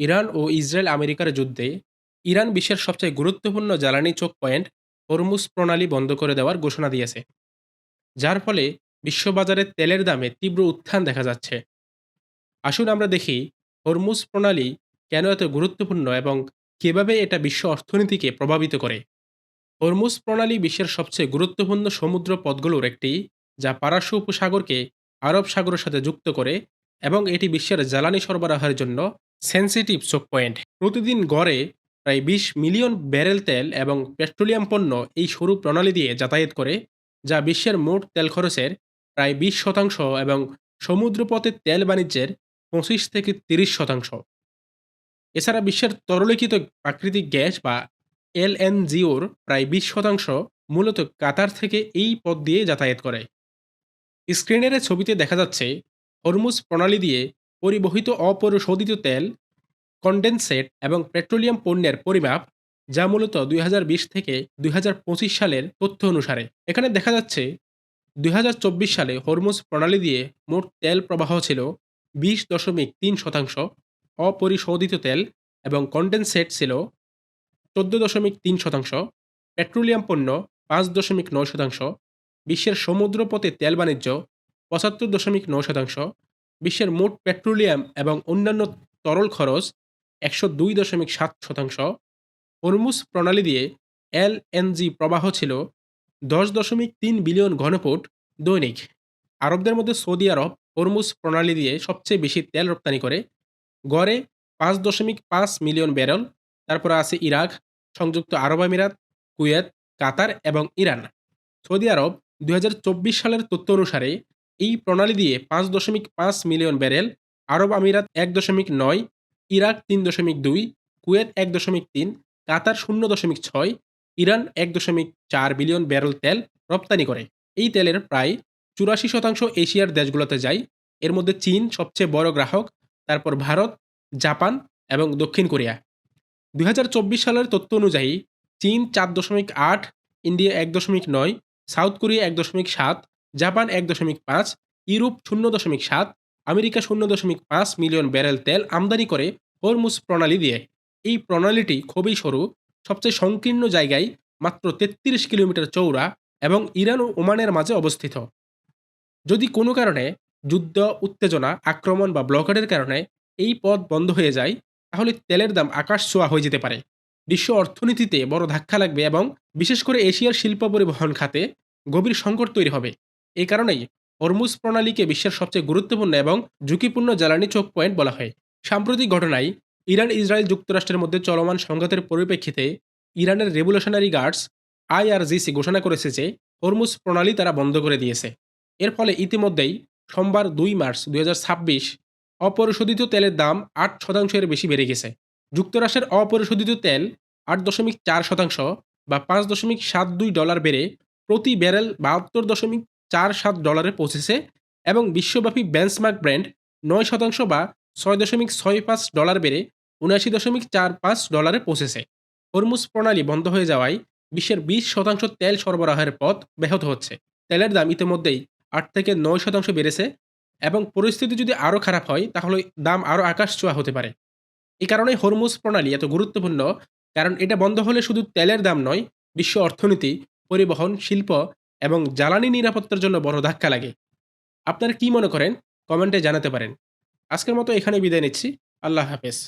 Iran ও Israel আমেরিকার যুদ্ধে Iran বিশ্বের সবচেয়ে গুরুত্বপূর্ণ জ্বালানি চোক পয়েন্ট হরমুজ প্রণালী বন্ধ করে দেওয়ার ঘোষণা দিয়েছে, যার ফলে বিশ্ববাজারে তেলের দামে তীব্র উত্থান দেখা যাচ্ছে। আসুন আমরা দেখি হরমুজ প্রণালী কেন এত গুরুত্বপূর্ণ এবং কিভাবে এটা বিশ্ব অর্থনীতিকে প্রভাবিত করে। হরমুজ প্রণালী বিশ্বের সবচেয়ে গুরুত্বপূর্ণ সমুদ্র পথগুলোর একটি, যা পারস্য উপসাগরকে আরব সাগরের সাথে যুক্ত করে এবং এটি বিশ্বের জ্বালানি সরবরাহের জন্য সেন্সিটিভ চোক পয়েন্ট। প্রতিদিন গড়ে প্রায় 20 মিলিয়ন ব্যারেল তেল এবং পেট্রোলিয়াম পণ্য এই সরু প্রণালী দিয়ে যাতায়াত করে, যা বিশ্বের মোট তেল খরচের প্রায় 20% এবং সমুদ্রপথে তেল বাণিজ্যের 25 থেকে 30%। এছাড়া বিশ্বের তরলীকৃত প্রাকৃতিক গ্যাস বা এলএনজিওর প্রায় 20% মূলত কাতার থেকে এই পথ দিয়ে যাতায়াত করে। স্ক্রিনের ছবিতে দেখা যাচ্ছে হরমুজ প্রণালী দিয়ে পরিবহিত অপরিশোধিত তেল, কনডেনসেট এবং পেট্রোলিয়াম পণ্যের পরিমাপ, যা মূলত 2020 থেকে 2025 সালের তথ্য অনুসারে। এখানে দেখা যাচ্ছে 2024 সালে হরমুজ প্রণালী দিয়ে মোট তেল প্রবাহ ছিল 20.3%, অপরিশোধিত তেল এবং কনডেনসেট ছিল 14.3%, পেট্রোলিয়াম পণ্য 5.9%, বিশ্বের সমুদ্রপথে তেল বাণিজ্য 75.9%, বিশ্বের মোট পেট্রোলিয়াম এবং অন্যান্য তরল খরচ 102.7%। হরমুজ প্রণালী দিয়ে এলএনজি প্রবাহ ছিল 10.3 বিলিয়ন ঘনফুট দৈনিক। আরবদের মধ্যে সৌদি আরব হরমুজ প্রণালী দিয়ে সবচেয়ে বেশি তেল রপ্তানি করে, গড়ে 5.5 মিলিয়ন ব্যারেল। তারপরে আছে ইরাক, সংযুক্ত আরব আমিরাত, কুয়েত, কাতার এবং ইরান। সৌদি আরব 2024 সালের তথ্য অনুসারে এই প্রণালী দিয়ে 5.5 মিলিয়ন ব্যারেল, আরব আমিরাত 1.9, ইরাক 3.2, কুয়েত 1.3, কাতার 0.6, ইরান 1.4 বিলিয়ন ব্যারেল তেল রপ্তানি করে। এই তেলের প্রায় 84% এশিয়ার দেশগুলোতে যায়। এর মধ্যে চীন সবচেয়ে বড় গ্রাহক, তারপর ভারত, জাপান এবং দক্ষিণ কোরিয়া। 2024 সালের তথ্য অনুযায়ী চীন 4.8, India 1.9, south Korea 1.7, Japan 1.5, Europe 0.7, America 0.5 million barrel তেল আমদানি করে হরমুজ প্রণালী দিয়ে। এই প্রণালীটি খুবই সরু, সবচেয়ে সংকীর্ণ জায়গায় মাত্র 33 কিলোমিটার চওড়া এবং ইরান ও ওমানের মাঝে অবস্থিত। যদি কোনো কারণে যুদ্ধ, উত্তেজনা, আক্রমণ বা ব্লকেডের কারণে এই পথ বন্ধ হয়ে যায়, তাহলে তেলের দাম আকাশ ছোঁয়া হয়ে যেতে পারে। বিশ্ব অর্থনীতিতে বড় ধাক্কা লাগবে এবং বিশেষ করে এশিয়ার শিল্প পরিবহন খাতে গভীর সংকট তৈরি হবে। এই কারণেই হরমুজ প্রণালীকে বিশ্বের সবচেয়ে গুরুত্বপূর্ণ এবং ঝুঁকিপূর্ণ জ্বালানি চোক পয়েন্ট বলা হয়। সাম্প্রতিক ঘটনায় ইরান, ইসরায়েল, যুক্তরাষ্ট্রের মধ্যে চলমান সংঘাতের পরিপ্রেক্ষিতে ইরানের রেভলিউশনারি গার্ডস আইআরজিসি ঘোষণা করেছে যে হরমুজ প্রণালী তারা বন্ধ করে দিয়েছে। এর ফলে ইতিমধ্যেই সোমবার 2 মার্চ 2026 অপরিশোধিত তেলের দাম 8% এর বেশি বেড়ে গেছে। যুক্তরাষ্ট্রের অপরিশোধিত তেল 8.4% বা $5.72 বেড়ে প্রতি ব্যারেল $72.47 পৌঁছেছে এবং বিশ্বব্যাপী বেঞ্চমার্ক ব্র্যান্ড 9% বা $6.65 বেড়ে $79.45 পৌঁছেছে। হরমুজ প্রণালী বন্ধ হয়ে যাওয়ায় বিশ্বের 20% তেল সরবরাহের পথ ব্যাহত হচ্ছে। তেলের দাম ইতিমধ্যেই 8 থেকে 9% বেড়েছে এবং পরিস্থিতি যদি আরও খারাপ হয় তাহলে দাম আরও আকাশ ছোঁয়া হতে পারে। এই কারণেই হরমুজ প্রণালী এত গুরুত্বপূর্ণ, কারণ এটা বন্ধ হলে শুধু তেলের দাম নয়, বিশ্ব অর্থনীতি, পরিবহন, শিল্প এবং জ্বালানি নিরাপত্তার জন্য বড় ধাক্কা লাগে। আপনারা কি মনে করেন? কমেন্টে জানাতে পারেন। আজকের মতো এখানে বিদায় নিচ্ছি। আল্লাহ হাফেজ।